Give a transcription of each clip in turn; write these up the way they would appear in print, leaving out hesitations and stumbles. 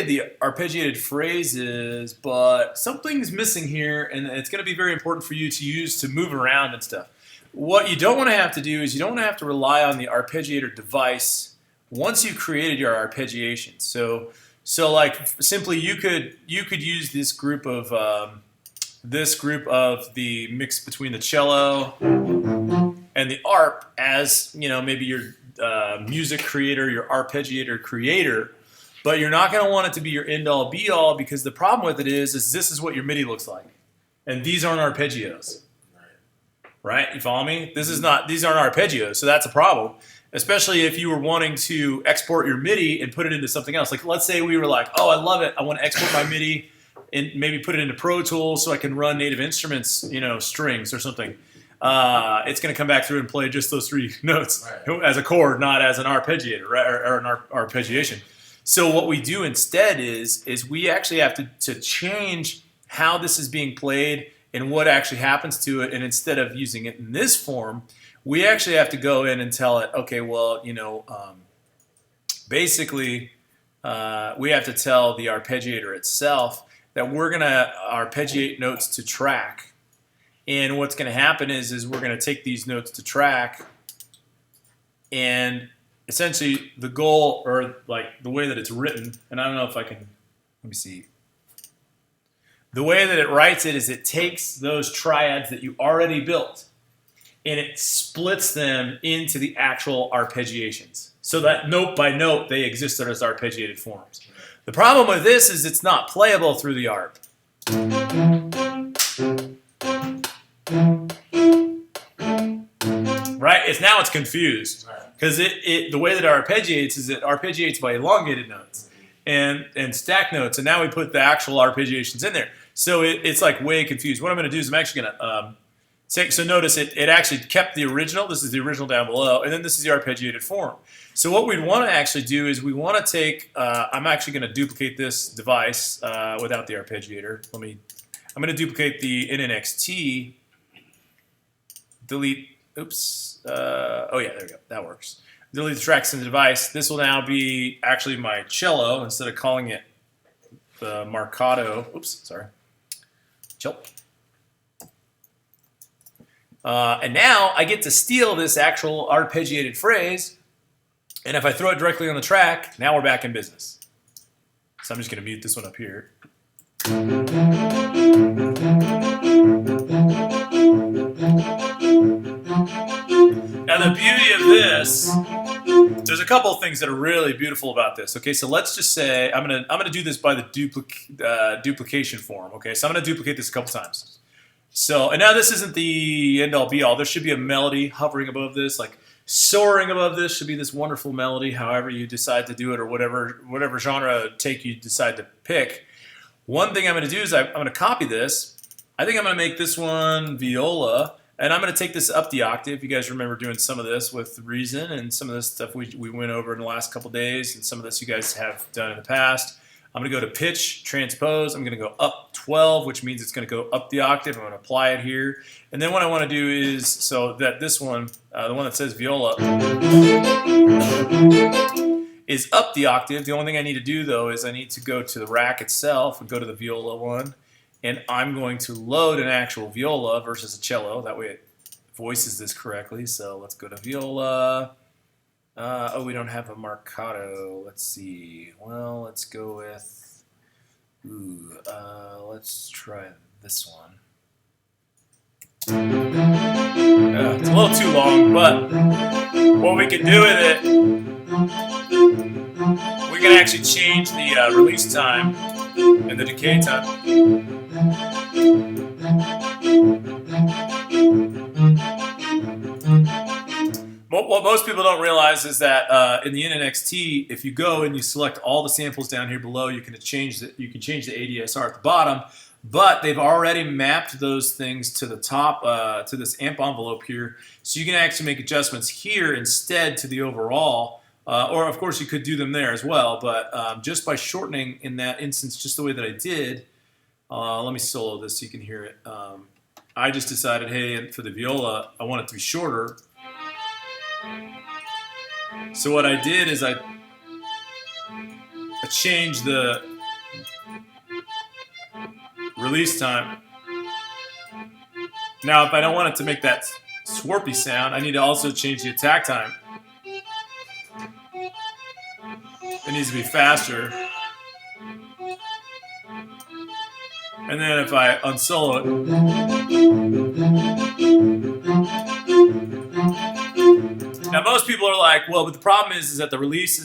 the arpeggiated phrases, but something's missing here, and it's going to be very important for you to use to move around and stuff. What you don't want to have to do is you don't want to have to rely on the arpeggiator device once you've created your arpeggiation. So like simply you could use this group of the mix between the cello and the arp as, you know, maybe your music creator, your arpeggiator creator. But you're not going to want it to be your end-all, be-all, because the problem with it is this is what your MIDI looks like. And these aren't arpeggios. Right? You follow me? These aren't arpeggios, so that's a problem. Especially if you were wanting to export your MIDI and put it into something else. Like, let's say we were like, oh, I love it. I want to export my MIDI and maybe put it into Pro Tools so I can run Native Instruments, you know, strings or something. It's going to come back through and play just those 3 notes as a chord, not as an arpeggiator, right? or an arpeggiation. So what we do instead is we actually have to change how this is being played and what actually happens to it. And instead of using it in this form, we actually have to go in and tell it, okay, well, you know, basically we have to tell the arpeggiator itself that we're going to arpeggiate notes to track. And what's going to happen is we're going to take these notes to track, and essentially the goal, or like the way that it's written, and I don't know if I can, let me see. The way that it writes it is it takes those triads that you already built and it splits them into the actual arpeggiations. So that note by note, they exist as arpeggiated forms. The problem with this is it's not playable through the arp. Right? It's confused. Because the way that it arpeggiates is it arpeggiates by elongated notes and stack notes, and now we put the actual arpeggiations in there. So it's like way confused. What I'm going to do is I'm actually going to so notice it actually kept the original. This is the original down below, and then this is the arpeggiated form. So what we'd want to actually do is we want to take, I'm actually going to duplicate this device without the arpeggiator. I'm going to duplicate the NNXT, delete, oops, oh yeah, there we go, that works. Delete the tracks in the device. This will now be actually my cello instead of calling it the marcato. Oops, sorry. Cello. And now I get to steal this actual arpeggiated phrase, and if I throw it directly on the track, now we're back in business. So I'm just going to mute this one up here. Now the beauty of this, there's a couple of things that are really beautiful about this. Okay, so let's just say I'm gonna do this by the duplication form. Okay, so I'm gonna duplicate this a couple times. So, and now this isn't the end all be all. There should be a melody hovering above this, like soaring above this should be this wonderful melody, however you decide to do it, or whatever genre take you decide to pick. One thing I'm going to do is I'm going to copy this. I think I'm going to make this one viola, and I'm going to take this up the octave. You guys remember doing some of this with Reason, and some of this stuff we went over in the last couple days, and some of this you guys have done in the past. I'm going to go to pitch, transpose. I'm going to go up 12, which means it's going to go up the octave. I'm going to apply it here. And then what I want to do is, so that this one, the one that says viola, is up the octave. The only thing I need to do, though, is I need to go to the rack itself and go to the viola one. And I'm going to load an actual viola versus a cello. That way it voices this correctly. So let's go to viola. Oh, we don't have a marcato. Let's see. Well, let's go with, let's try this one. It's a little too long, but what we can do with it, we can actually change the release time and the decay time. What most people don't realize is that in the NNXT, if you go and you select all the samples down here below, you can change the ADSR at the bottom, but they've already mapped those things to the top, to this amp envelope here, so you can actually make adjustments here instead to the overall, or of course you could do them there as well, but just by shortening in that instance just the way that I did, let me solo this so you can hear it. I just decided, hey, for the viola, I want it to be shorter. So what I did is I changed the release time. Now, if I don't want it to make that swarpy sound, I need to also change the attack time. It needs to be faster. And then if I unsolo it. Now most people are like, well, but the problem is that the release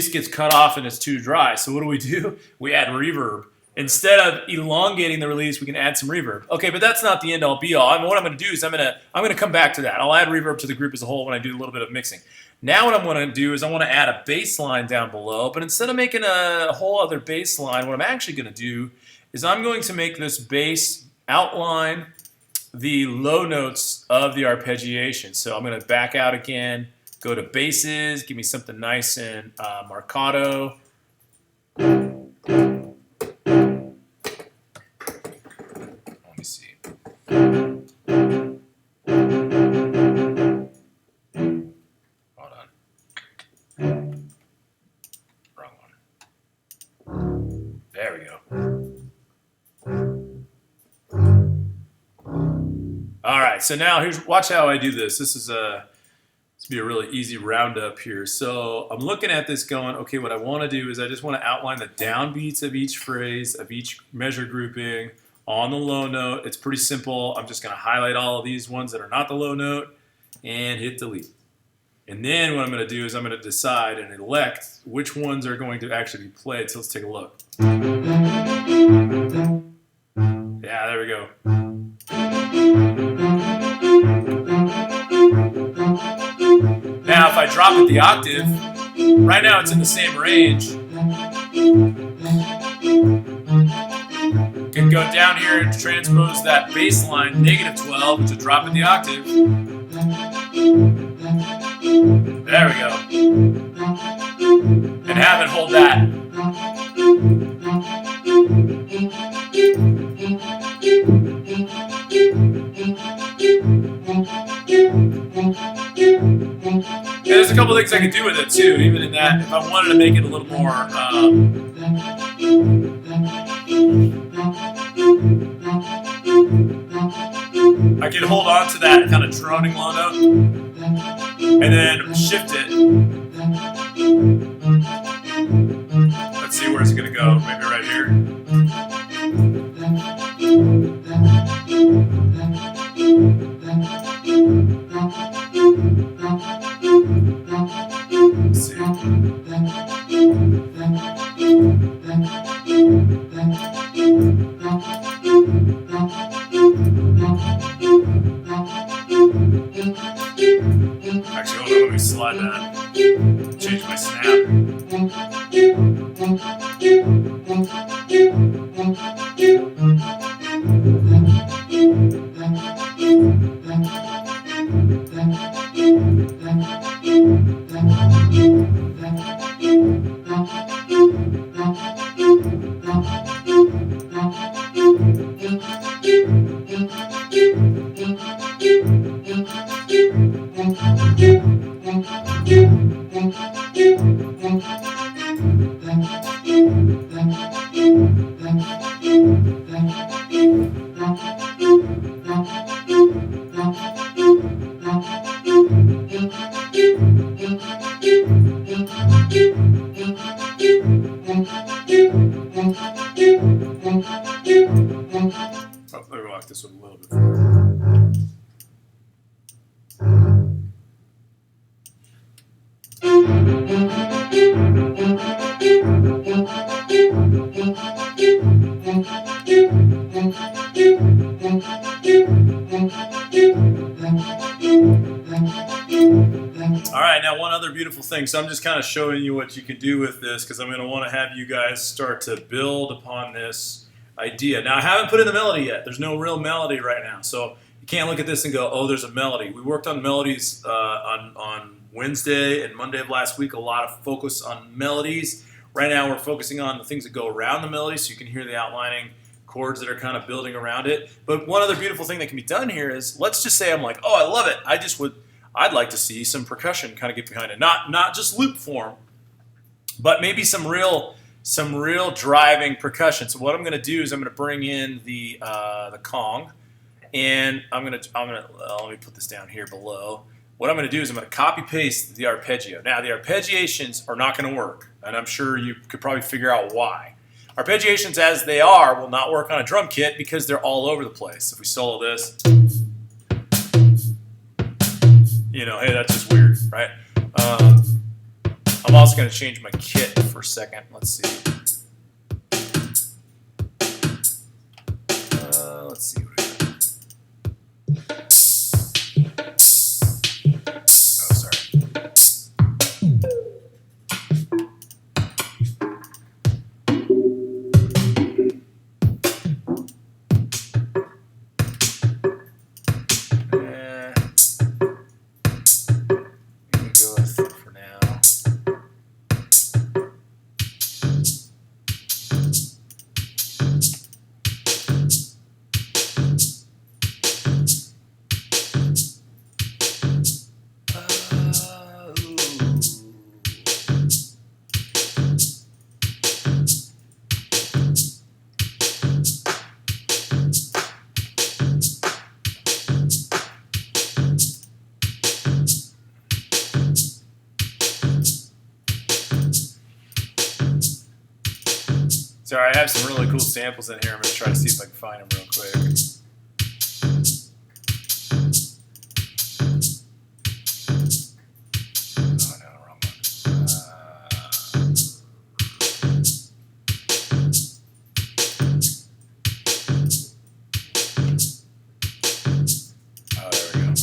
gets cut off and it's too dry. So what do? We add reverb. Instead of elongating the release, we can add some reverb. Okay, but that's not the end all be all. I mean, what I'm going to do is I'm going to come back to that. I'll add reverb to the group as a whole when I do a little bit of mixing. Now what I'm going to do is I want to add a bass line down below, but instead of making a whole other bass line, what I'm actually going to do is I'm going to make this bass outline the low notes of the arpeggiation. So I'm going to back out again, go to basses, give me something nice and marcato. Let me see. Hold on. Wrong one. There we go. All right, so now watch how I do this. This is be a really easy roundup here. So I'm looking at this going, okay, what I want to do is I just want to outline the downbeats of each phrase, of each measure grouping on the low note. It's pretty simple. I'm just going to highlight all of these ones that are not the low note and hit delete. And then what I'm going to do is I'm going to decide and elect which ones are going to actually be played. So let's take a look. Yeah, there we go. Now, if I drop it the octave, right now it's in the same range. Can go down here and transpose that bass line, -12, which would drop it the octave. There we go. And have it hold that. Yeah, there's a couple things I can do with it too, even in that, if I wanted to make it a little more I can hold on to that kind of droning low note and then shift it. Let's see, where's it going to go? Maybe right here. Let's see. Actually, hold on, let me slide that. Change my snap. Let me walk this one a little bit further. All right, now one other beautiful thing. So I'm just kind of showing you what you can do with this because I'm going to want to have you guys start to build upon this idea. Now, I haven't put in the melody yet. There's no real melody right now. So you can't look at this and go, oh, there's a melody. We worked on melodies on Wednesday and Monday of last week, a lot of focus on melodies. Right now we're focusing on the things that go around the melody so you can hear the outlining chords that are kind of building around it. But one other beautiful thing that can be done here is, let's just say I'm like, oh, I love it. I'd like to see some percussion kind of get behind it. Not just loop form, but maybe some real some real driving percussion. So what I'm going to do is I'm going to bring in the Kong, and I'm going to let me put this down here below. What I'm going to do is I'm going to copy paste the arpeggio. Now the arpeggiations are not going to work, and I'm sure you could probably figure out why. Arpeggiations as they are will not work on a drum kit because they're all over the place. If we solo this, you know, hey, that's just weird, right? I'm also going to change my kit for a second. Let's see. Let's see what I got. Oh, sorry. Sorry, I have some really cool samples in here. I'm going to try to see if I can find them real quick. Oh, no, wrong one. Oh, there we go.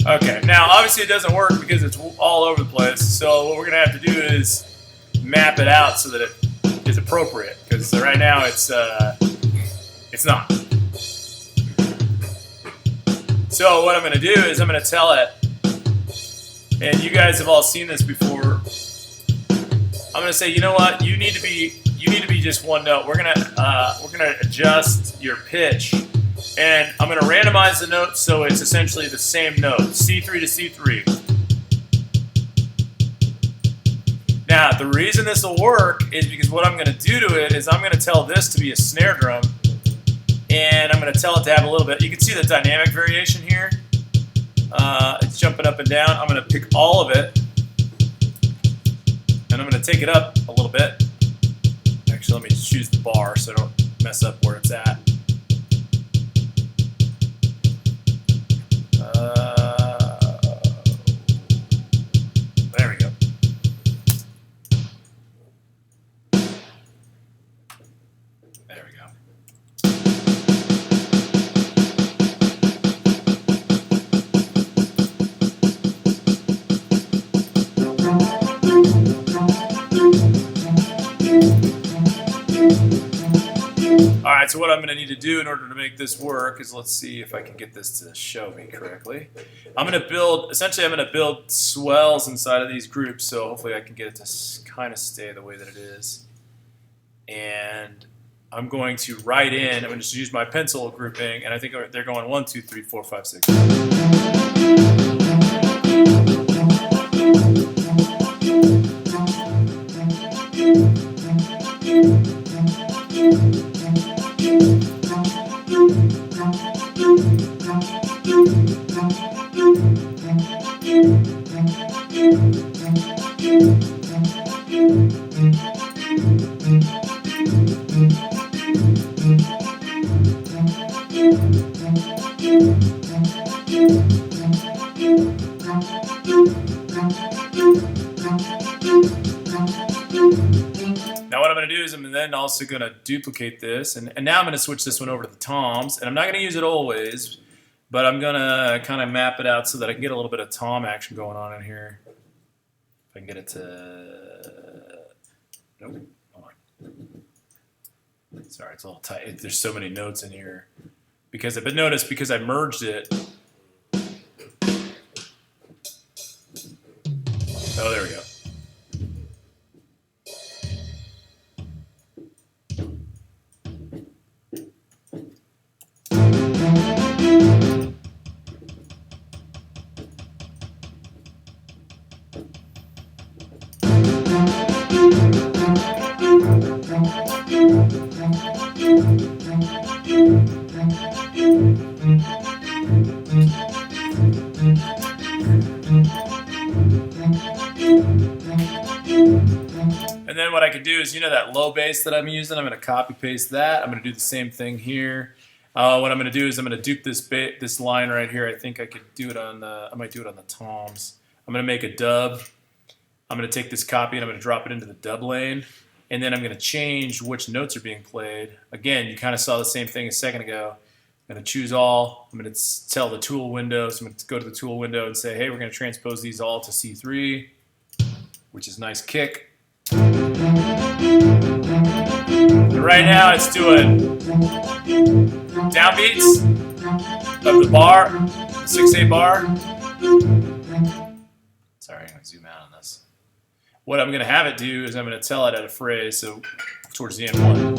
Okay, now obviously it doesn't work because it's all over the place, so what we're going to have to do is map it out so that it is appropriate, because right now it's not. So what I'm going to do is I'm going to tell it, and you guys have all seen this before, I'm going to say, you know what, you need to be just one note. We're going to adjust your pitch. And I'm going to randomize the notes so it's essentially the same note, C3 to C3. Now, the reason this will work is because what I'm going to do to it is I'm going to tell this to be a snare drum, and I'm going to tell it to have a little bit. You can see the dynamic variation here. It's jumping up and down. I'm going to pick all of it, and I'm going to take it up a little bit. Actually, let me just choose the bar so I don't mess up where it's at. There we go. There we go. All right, so what I'm going to need to do in order to make this work is, let's see if I can get this to show me correctly. I'm going to build swells inside of these groups, so hopefully I can get it to kind of stay the way that it is. And I'm going to write in, I'm going to just use my pencil grouping, and I think they're going 1, 2, 3, 4, 5, 6. Now what I'm going to do is I'm then also going to duplicate this, and now I'm going to switch this one over to the toms, and I'm not going to use it always, but I'm going to kind of map it out so that I can get a little bit of tom action going on in here. If I can get it to... Nope, hold on. Sorry, it's a little tight. There's so many notes in here. But notice, because I merged it... Oh, there we go. And then what I could do is, that low bass that I'm using, I'm going to copy paste that. I'm going to do the same thing here. What I'm going to do is I'm going to dupe this line right here. I think I could do it on I might do it on the toms. I'm going to make a dub. I'm going to take this copy and I'm going to drop it into the dub lane. And then I'm going to change which notes are being played. Again, you kind of saw the same thing a second ago. I'm going to choose all. I'm going to tell the tool window. So I'm going to go to the tool window and say, hey, we're going to transpose these all to C3, which is nice kick. And right now it's doing downbeats of the bar, the 6/8 bar. Sorry, I'm going to zoom out on this. What I'm going to have it do is I'm going to tell it at a phrase, so towards the end one.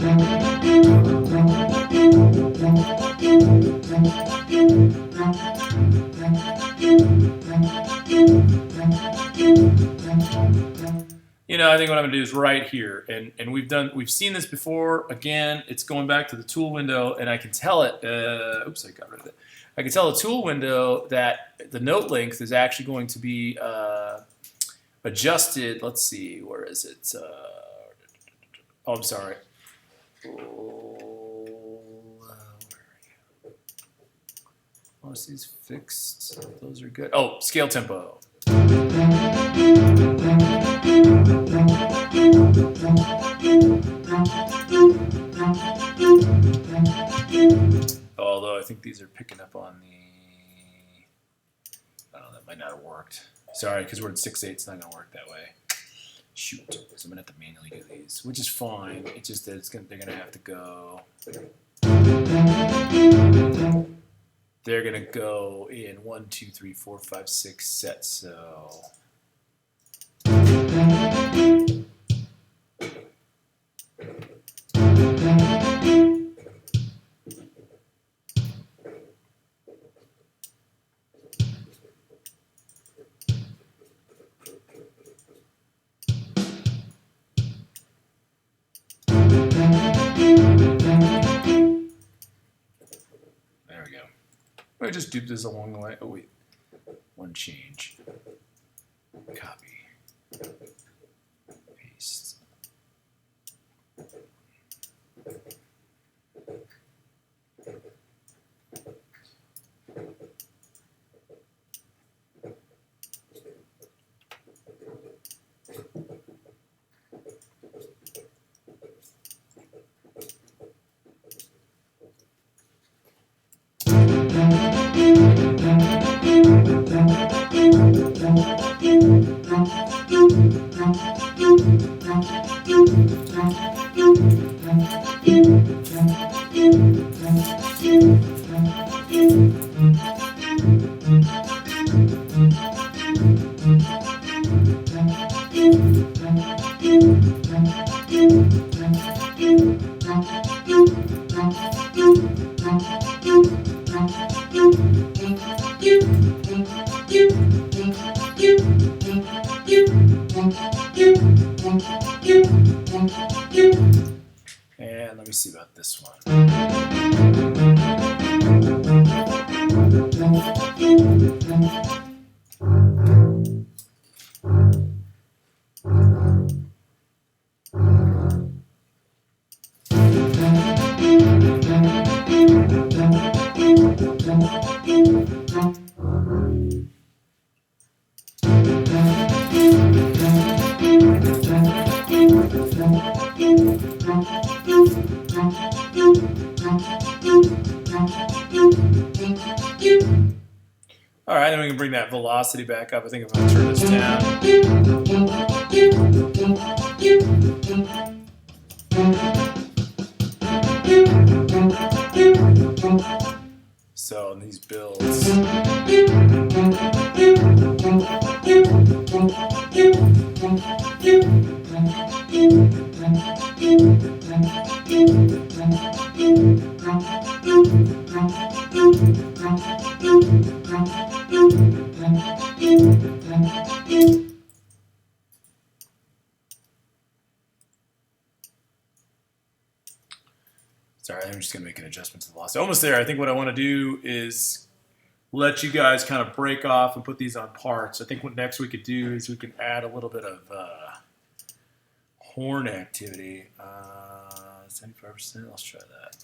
I think what I'm going to do is right here, and we've seen this before. Again, it's going back to the tool window, and I can tell it. Oops, I got rid of it. I can tell the tool window that the note length is actually going to be adjusted. Let's see, where is it? Oh, I'm sorry. Where are you? Most of these fixed. Those are good. Oh, scale tempo. Although I think these are picking up on the, I don't know, that might not have worked. Sorry, because we're in 6/8, it's not going to work that way. Shoot, so I'm going to have to manually do these, which is fine. It's just that they're going to have to go. They're going to go in 1, 2, 3, 4, 5, 6 sets, so. There we go. I just dupe this along the way. Oh wait, one change. Copy. Paste. And let me see about this one. All right, then we can bring that velocity back up. I think I'm going to turn this down. So in these builds. Sorry, I'm just going to make an adjustment to the velocity. Almost there. I think what I want to do is let you guys kind of break off and put these on parts. I think what next we could do is we can add a little bit of horn activity. 75%, let's try that.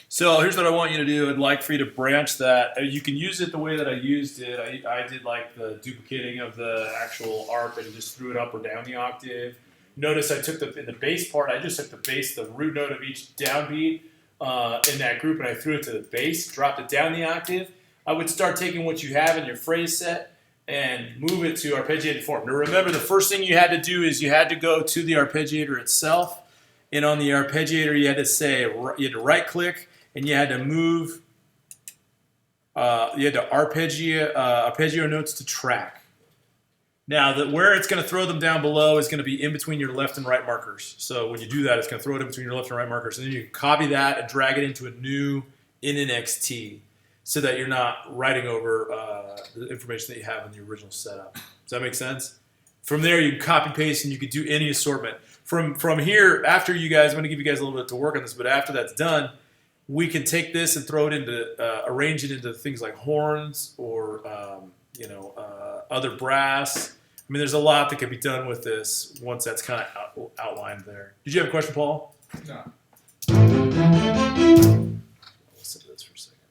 So here's what I want you to do. I'd like for you to branch that. You can use it the way that I used it. I did like the duplicating of the actual arp and just threw it up or down the octave. Notice I took in the bass part, I just took the root note of each downbeat in that group and I threw it to the bass, dropped it down the octave. I would start taking what you have in your phrase set and move it to arpeggiated form. Now remember, the first thing you had to do is you had to go to the arpeggiator itself, and on the arpeggiator you had to right click and you had to move, you had to arpeggio notes to track. Now, where it's going to throw them down below is going to be in between your left and right markers. So when you do that, it's going to throw it in between your left and right markers. And then you can copy that and drag it into a new in an XT so that you're not writing over the information that you have in the original setup. Does that make sense? From there, you can copy paste and you can do any assortment. From here, after you guys, I'm going to give you guys a little bit to work on this, but after that's done, we can take this and throw it into, arrange it into things like horns or, other brass. I mean, there's a lot that can be done with this once that's kind of outlined there. Did you have a question, Paul? No. Listen to this for a second.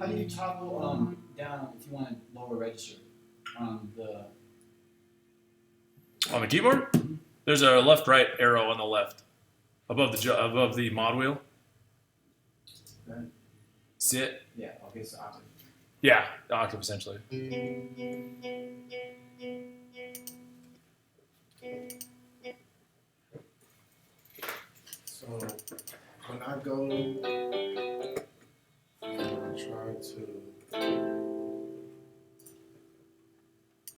How do you toggle down if you want to lower register on the keyboard? There's a left-right arrow on the left, above the mod wheel. Right. See it? Yeah. Okay. So octave. Yeah, the octave essentially. So when I go and I try to